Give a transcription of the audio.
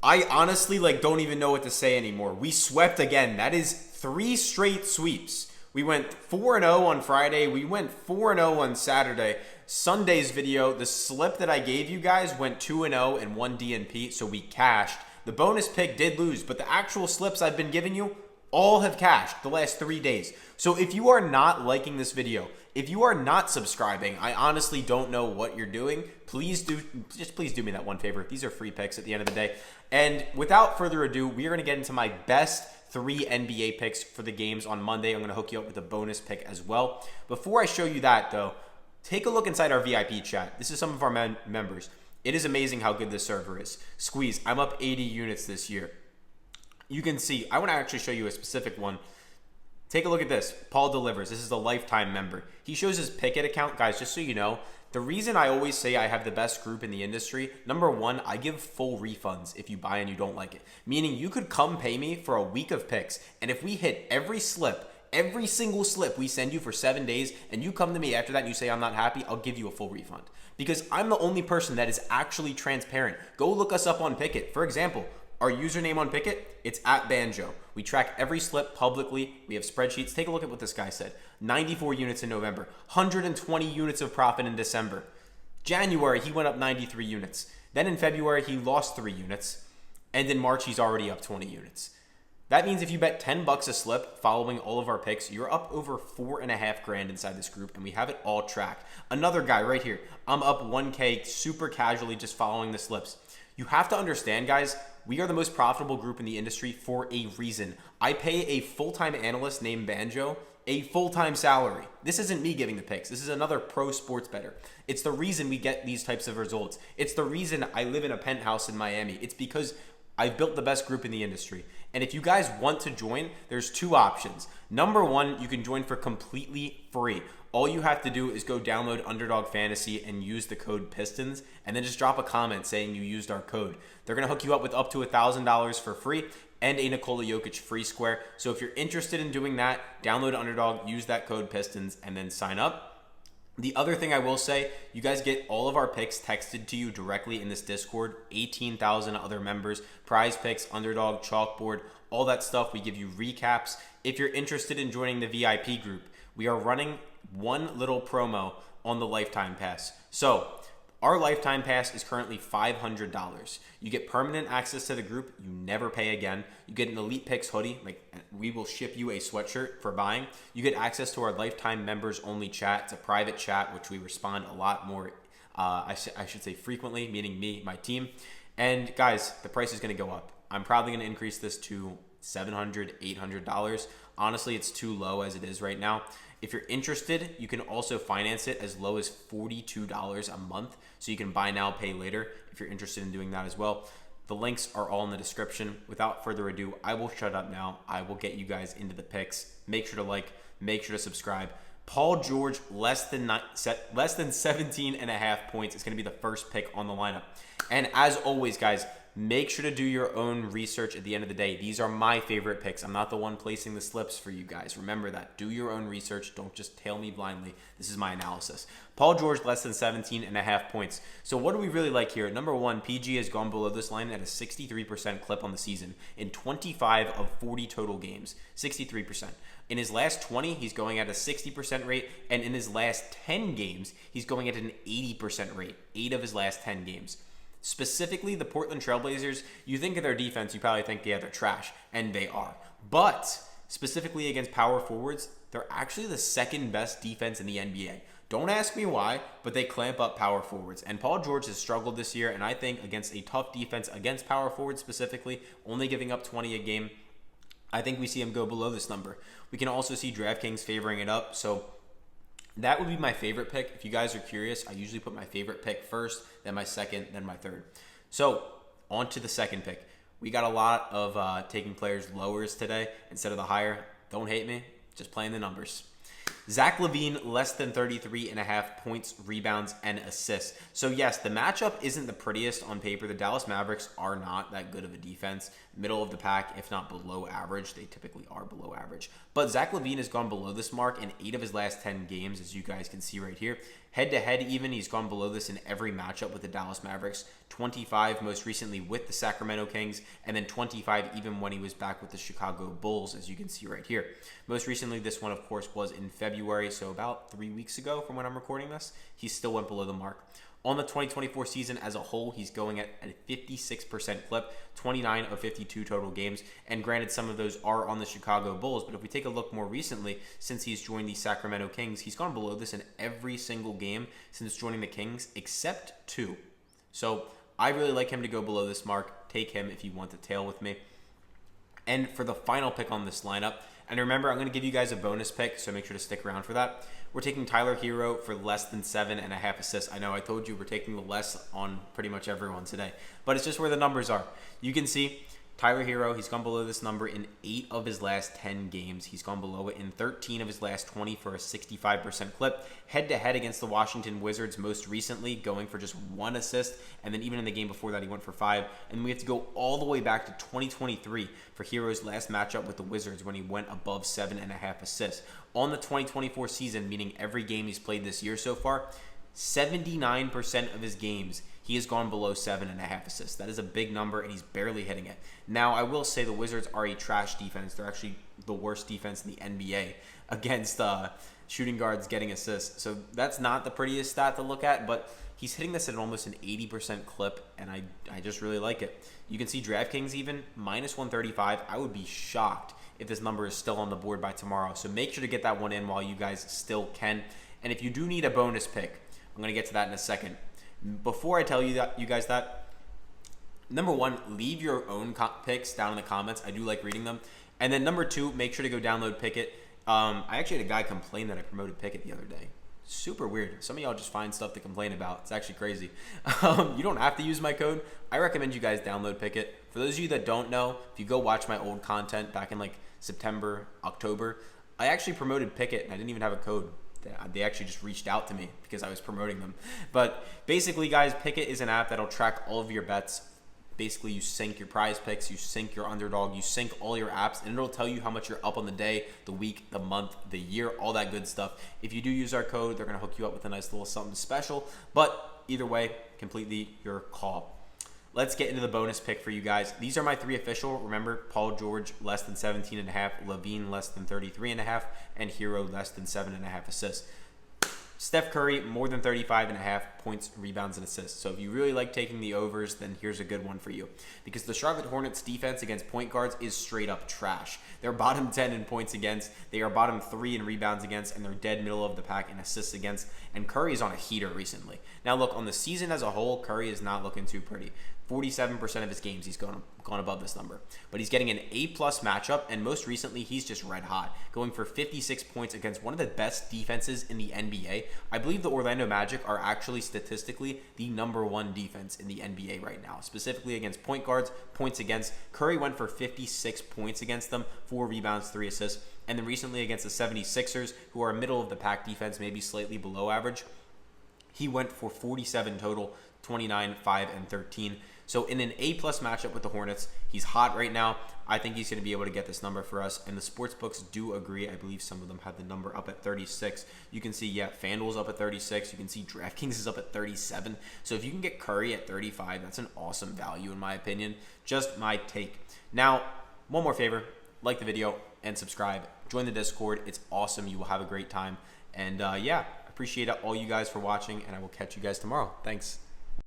I honestly don't even know what to say anymore. We swept again. That is 3 straight sweeps. We went 4-0 on Friday. We went 4-0 on Saturday. Sunday's video, the slip that I gave you guys went 2-0 and 1 DNP, so we cashed. The bonus pick did lose, but the actual slips I've been giving you all have cashed the last 3 days. So if you are not liking this video, if you are not subscribing, I honestly don't know what you're doing. Please do me that one favor. These are free picks at the end of the day. And without further ado, we are going to get into my best 3 NBA picks for the games on Monday. I'm going to hook you up with a bonus pick as well. Before I show you that, though, take a look inside our VIP chat. This is some of our members. It is amazing how good this server is. Squeeze, I'm up 80 units this year. You can see, I want to actually show you a specific one. Take a look at this. Paul Delivers. This is the lifetime member. He shows his Pikkit account. Guys, just so you know, the reason I always say I have the best group in the industry, number one, I give full refunds if you buy and you don't like it. Meaning you could come pay me for a week of picks, and if we hit every single slip we send you for 7 days, and you come to me after that and you say I'm not happy, I'll give you a full refund. Because I'm the only person that is actually transparent. Go look us up on Pikkit. For example, our username on Pikkit, it's @Banjo. We track every slip publicly. We have spreadsheets. Take a look at what this guy said. 94 units in November, 120 units of profit in December. January, he went up 93 units. Then in February, he lost 3 units. And in March, he's already up 20 units. That means if you bet $10 a slip following all of our picks, you're up over $4.5 grand inside this group, and we have it all tracked. Another guy right here, I'm up 1K super casually just following the slips. You have to understand, guys, we are the most profitable group in the industry for a reason. I pay a full-time analyst named Banjo a full-time salary. This isn't me giving the picks. This is another pro sports bettor. It's the reason we get these types of results. It's the reason I live in a penthouse in Miami. It's because I've built the best group in the industry. And if you guys want to join, there's 2 options. Number one, you can join for completely free. All you have to do is go download Underdog Fantasy and use the code PISTONS, and then just drop a comment saying you used our code. They're going to hook you up with up to $1,000 for free and a Nikola Jokic free square. So if you're interested in doing that, download Underdog, use that code PISTONS, and then sign up. The other thing I will say, you guys get all of our picks texted to you directly in this Discord. 18,000 other members, PrizePicks, Underdog, Chalkboard, all that stuff. We give you recaps. If you're interested in joining the VIP group, we are running one little promo on the lifetime pass. So our lifetime pass is currently $500. You get permanent access to the group. You never pay again. You get an Elite Picks hoodie. We will ship you a sweatshirt for buying. You get access to our lifetime members only chat. It's a private chat, which we respond a lot more, I should say frequently, meaning me, my team. And guys, the price is going to go up. I'm probably going to increase this to $700, $800. Honestly, it's too low as it is right now. If you're interested, you can also finance it as low as $42 a month. So you can buy now, pay later if you're interested in doing that as well. The links are all in the description. Without further ado, I will shut up now. I will get you guys into the picks. Make sure to like, make sure to subscribe. Paul George, less than 17.5 points. It's going to be the first pick on the lineup. And as always, guys, make sure to do your own research at the end of the day. These are my favorite picks. I'm not the one placing the slips for you guys. Remember that. Do your own research. Don't just tail me blindly. This is my analysis. Paul George, less than 17.5 points. So what do we really like here? Number one, PG has gone below this line at a 63% clip on the season in 25 of 40 total games. 63%. In his last 20, he's going at a 60% rate. And in his last 10 games, he's going at an 80% rate. 8 of his last 10 games. Specifically, the Portland Trailblazers, you think of their defense, you probably think, yeah, they're trash, and they are. But specifically against power forwards, they're actually the second best defense in the NBA. Don't ask me why, but they clamp up power forwards. And Paul George has struggled this year, and I think against a tough defense, against power forwards specifically, only giving up 20 a game, I think we see him go below this number. We can also see Draftkings favoring it up, so that would be my favorite pick. If you guys are curious, I usually put my favorite pick first, then my second, then my third. So on to the second pick. We got a lot of taking players lowers today instead of the higher. Don't hate me, just playing the numbers. Zach LaVine, less than 33.5 points, rebounds, and assists. So yes, the matchup isn't the prettiest on paper. The Dallas Mavericks are not that good of a defense. Middle of the pack, if not below average. They typically are below average. But Zach LaVine has gone below this mark in 8 of his last 10 games, as you guys can see right here. Head-to-head even, he's gone below this in every matchup with the Dallas Mavericks. 25 most recently with the Sacramento Kings, and then 25 even when he was back with the Chicago Bulls, as you can see right here. Most recently, this one, of course, was in February, so about 3 weeks ago from when I'm recording this. He still went below the mark. On the 2024 season as a whole, he's going at a 56% clip, 29 of 52 total games. And granted, some of those are on the Chicago Bulls, but if we take a look more recently, since he's joined the Sacramento Kings, he's gone below this in every single game since joining the Kings, except 2. So I really like him to go below this mark. Take him if you want to tail with me. And for the final pick on this lineup, and remember, I'm going to give you guys a bonus pick, so make sure to stick around for that. We're taking Tyler Herro for less than 7.5 assists. I know I told you we're taking the less on pretty much everyone today, but it's just where the numbers are. You can see Tyler Herro, he's gone below this number in 8 of his last 10 games. He's gone below it in 13 of his last 20 for a 65% clip. Head-to-head against the Washington Wizards most recently, going for just 1 assist. And then even in the game before that, he went for 5. And we have to go all the way back to 2023 for Herro's last matchup with the Wizards when he went above 7.5 assists. On the 2024 season, meaning every game he's played this year so far, 79% of his games, he has gone below 7.5 assists. That is a big number, and he's barely hitting it. Now, I will say the Wizards are a trash defense. They're actually the worst defense in the NBA against shooting guards getting assists. So that's not the prettiest stat to look at, but he's hitting this at almost an 80% clip, and I just really like it. You can see Draftkings even, minus 135. I would be shocked if this number is still on the board by tomorrow. So make sure to get that one in while you guys still can. And if you do need a bonus pick, I'm going to get to that in a second. Before I tell you guys that, number 1, leave your own picks down in the comments. I do like reading them. And then number 2, make sure to go download Pikkit. I actually had a guy complain that I promoted Pikkit the other day. Super weird. Some of y'all just find stuff to complain about. It's actually crazy. You don't have to use my code. I recommend you guys download Pikkit. For those of you that don't know, if you go watch my old content back in like September, October, I actually promoted Pikkit and I didn't even have a code. They actually just reached out to me because I was promoting them. But basically, guys, Pikkit is an app that'll track all of your bets. Basically, you sync your prize picks, you sync your underdog, you sync all your apps, and it'll tell you how much you're up on the day, the week, the month, the year, all that good stuff. If you do use our code, they're going to hook you up with a nice little something special. But either way, completely your call. Let's get into the bonus pick for you guys. These are my 3 official. Remember, Paul George less than 17.5, LaVine less than 33.5, and Herro less than 7.5 assists. Steph Curry more than 35.5 points, rebounds, and assists. So if you really like taking the overs, then here's a good one for you. Because the Charlotte Hornets defense against point guards is straight up trash. They're bottom 10 in points against, they are bottom 3 in rebounds against, and they're dead middle of the pack in assists against. And Curry is on a heater recently. Now look, on the season as a whole, Curry is not looking too pretty. 47% of his games he's gone above this number. But he's getting an A-plus matchup, and most recently he's just red hot, going for 56 points against one of the best defenses in the NBA. I believe the Orlando Magic are actually statistically the number 1 defense in the NBA right now, specifically against point guards, points against. Curry went for 56 points against them, 4 rebounds, 3 assists. And then recently against the 76ers, who are middle of the pack defense, maybe slightly below average, he went for 47 total, 29, 5, and 13. So in an A-plus matchup with the Hornets, he's hot right now. I think he's going to be able to get this number for us. And the sports books do agree. I believe some of them have the number up at 36. You can see, yeah, Fanduel's up at 36. You can see Draftkings is up at 37. So if you can get Curry at 35, that's an awesome value in my opinion. Just my take. Now, one more favor. Like the video and subscribe. Join the Discord. It's awesome. You will have a great time. And yeah, appreciate all you guys for watching, and I will catch you guys tomorrow. Thanks.